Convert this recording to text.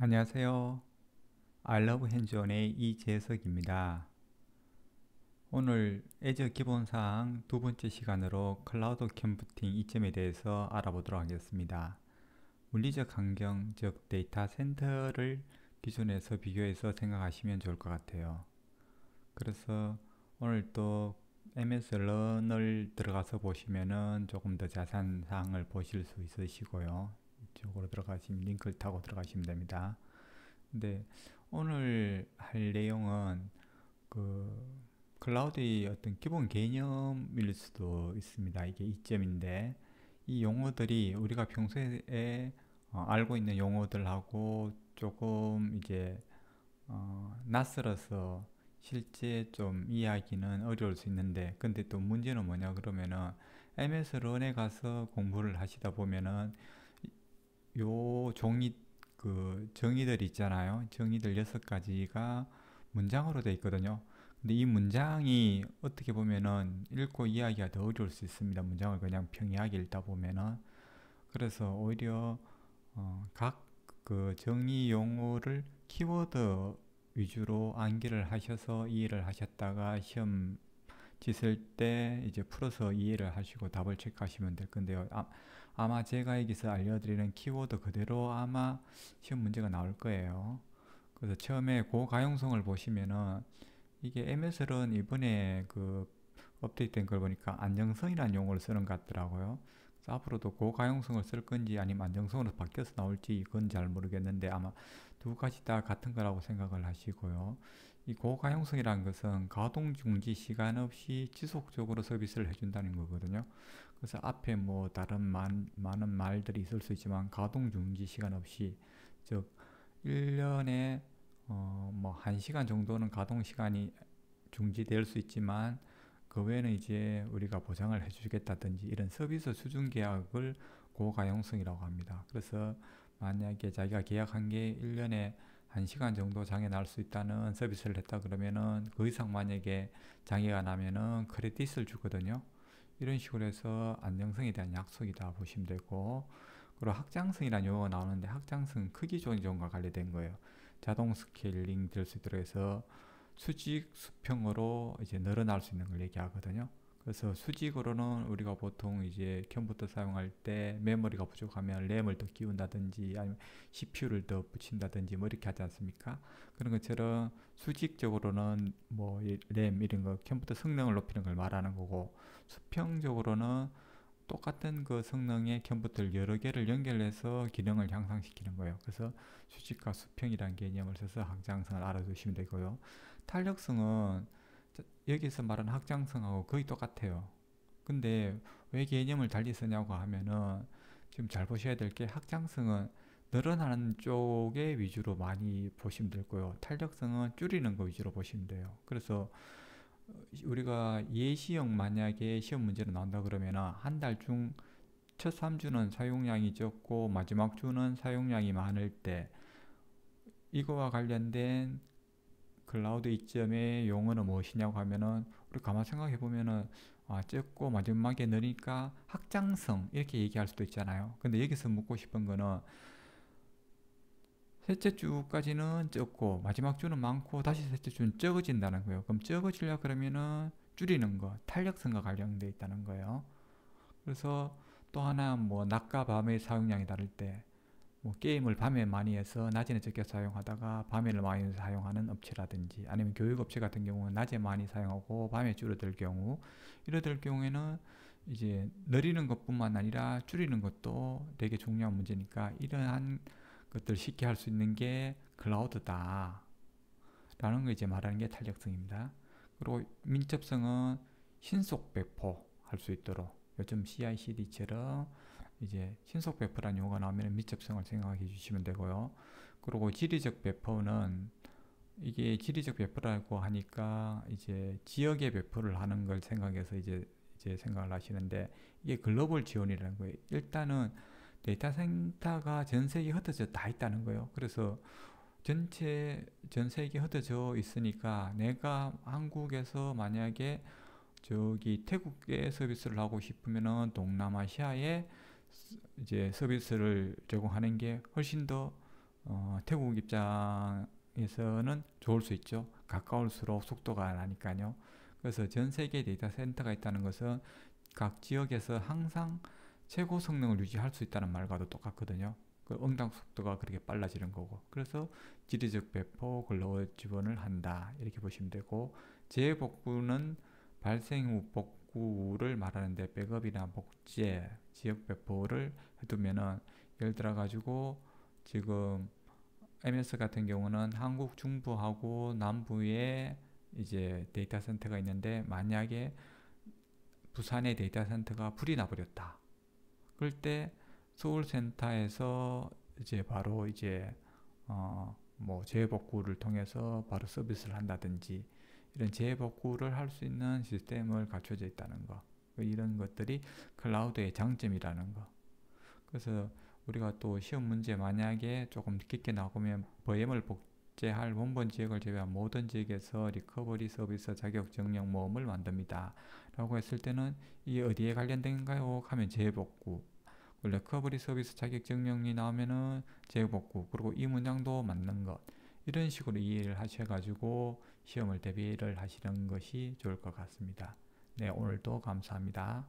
안녕하세요. 알러브 핸즈온의 이재석입니다. 오늘 애저 기본사항 두 번째 시간으로 클라우드 컴퓨팅 이점에 대해서 알아보도록 하겠습니다. 물리적 환경, 즉 데이터 센터를 기준에서 비교해서 생각하시면 좋을 것 같아요. 그래서 오늘 또 MS 런을 들어가서 보시면은 조금 더 자세한 사항을 보실 수 있으시고요. 이쪽으로 들어가시면 링크를 타고 들어가시면 됩니다. 근데 오늘 할 내용은 그 클라우드의 어떤 기본 개념일 수도 있습니다. 이게 이점인데 이 용어들이 우리가 평소에 알고 있는 용어들하고 조금 이제 낯설어서 실제 좀 이해하기는 어려울 수 있는데, 근데 또 문제는 뭐냐 그러면은 MS 런에 가서 공부를 하시다 보면은 요 종이 정의들 있잖아요. 정의들 6가지가 문장으로 되어 있거든요. 근데 이 문장이 어떻게 보면은 읽고 이해하기가 더 어려울 수 있습니다. 문장을 그냥 평이하게 읽다 보면은. 그래서 오히려 각 그 정의 용어를 키워드 위주로 암기를 하셔서 이해를 하셨다가 시험 짓을 때 이제 풀어서 이해를 하시고 답을 체크하시면 될 건데요. 아마 제가 여기서 알려드리는 키워드 그대로 아마 시험 문제가 나올 거예요. 그래서 처음에 고가용성을 보시면은 이게 MS는 이번에 그 업데이트된 걸 보니까 안정성이라는 용어를 쓰는 것 같더라고요. 그래서 앞으로도 고가용성을 쓸 건지 아니면 안정성으로 바뀌어서 나올지 이건 잘 모르겠는데 아마 두 가지 다 같은 거라고 생각을 하시고요. 이 고가용성이라는 것은 가동 중지 시간 없이 지속적으로 서비스를 해준다는 거거든요. 그래서 앞에 뭐 다른 많은 말들이 있을 수 있지만 가동 중지 시간 없이, 즉 1년에 뭐 1시간 정도는 가동 시간이 중지될 수 있지만 그 외에는 이제 우리가 보장을 해주겠다든지 이런 서비스 수준 계약을 고가용성이라고 합니다. 그래서 만약에 자기가 계약한 게 1년에 1시간 정도 장애 날 수 있다는 서비스를 했다 그러면은 그 이상 만약에 장애가 나면은 크레딧을 주거든요. 이런 식으로 해서 안정성에 대한 약속이다 보시면 되고, 그리고 확장성이라는 용어가 나오는데 확장성 크기 조정과 관련된 거예요. 자동 스케일링 될 수 있도록 해서 수직 수평으로 이제 늘어날 수 있는 걸 얘기하거든요. 그래서 수직으로는 우리가 보통 이제 컴퓨터 사용할 때 메모리가 부족하면 램을 더 끼운다든지 아니면 CPU를 더 붙인다든지 뭐 이렇게 하지 않습니까? 그런 것처럼 수직적으로는 뭐 램 이런 거 컴퓨터 성능을 높이는 걸 말하는 거고, 수평적으로는 똑같은 그 성능의 컴퓨터를 여러 개를 연결해서 기능을 향상시키는 거예요. 그래서 수직과 수평이라는 개념을 써서 확장성을 알아두시면 되고요. 탄력성은 여기서 말하는 확장성하고 거의 똑같아요. 근데 왜 개념을 달리 쓰냐고 하면은 지금 잘 보셔야 될 게, 확장성은 늘어나는 쪽에 위주로 많이 보시면 되고요. 탄력성은 줄이는 거 위주로 보시면 돼요. 그래서 우리가 예시형 만약에 시험 문제로 나온다 그러면 한 달 중 첫 3주는 사용량이 적고 마지막 주는 사용량이 많을 때, 이거와 관련된 클라우드 이점의 용어는 무엇이냐고 하면은 우리 가만 생각해 보면은 적고 마지막에 느니까 확장성 이렇게 얘기할 수도 있잖아요. 근데 여기서 묻고 싶은 거는 셋째 주까지는 적고 마지막 주는 많고 다시 셋째 주는 적어진다는 거예요. 그럼 적어지려 그러면은 줄이는 거, 탄력성과 관련돼 있다는 거예요. 그래서 또 하나 뭐 낮과 밤의 사용량이 다를 때, 뭐 게임을 밤에 많이 해서 낮에는 적게 사용하다가 밤에는 많이 사용하는 업체라든지 아니면 교육업체 같은 경우는 낮에 많이 사용하고 밤에 줄어들 경우, 이러들 경우에는 이제 늘리는 것뿐만 아니라 줄이는 것도 되게 중요한 문제니까 이러한 것들 쉽게 할 수 있는 게 클라우드다 라는 거 이제 말하는 게 탄력성입니다. 그리고 민첩성은 신속 배포할 수 있도록, 요즘 CI/CD처럼 이제 신속 배포라는 용어가 나오면 밀접성을 생각해 주시면 되고요. 그리고 지리적 배포는, 이게 지리적 배포라고 하니까 이제 지역의 배포를 하는 걸 생각해서 이제 생각을 하시는데, 이게 글로벌 지원이라는 거예요. 일단은 데이터 센터가 전 세계에 흩어져 다 있다는 거예요. 그래서 전 세계에 흩어져 있으니까 내가 한국에서 만약에 저기 태국에 서비스를 하고 싶으면은 동남아시아에 이제 서비스를 제공하는 게 훨씬 더 태국 입장에서는 좋을 수 있죠. 가까울수록 속도가 나니까요. 그래서 전 세계에 데이터 센터가 있다는 것은 각 지역에서 항상 최고 성능을 유지할 수 있다는 말과도 똑같거든요. 그 응답 속도가 그렇게 빨라지는 거고. 그래서 지리적 배포, 글로벌 지원을 한다. 이렇게 보시면 되고, 재복구는 발생 후 복구를 말하는데 백업이나 복제, 지역 배포를 해두면은 예를 들어 가지고 지금 MS 같은 경우는 한국 중부하고 남부에 이제 데이터 센터가 있는데 만약에 부산의 데이터 센터가 불이 나버렸다. 그럴 때 서울 센터에서 이제 바로 이제 뭐 재복구를 통해서 바로 서비스를 한다든지 이런 재복구를 할 수 있는 시스템을 갖춰져 있다는 거. 이런 것들이 클라우드의 장점이라는 거. 그래서 우리가 또 시험 문제 만약에 조금 깊게 나오면 VM을 복제할 원본 지역을 제외한 모든 지역에서 리커버리 서비스 자격 증명 모음을 만듭니다. 라고 했을 때는 이게 어디에 관련된가요? 하면 재복구. 리커버리 서비스 자격 증명이 나오면은 재복구. 그리고 이 문장도 맞는 것. 이런 식으로 이해를 하셔가지고 시험을 대비를 하시는 것이 좋을 것 같습니다. 네, 오늘도 감사합니다.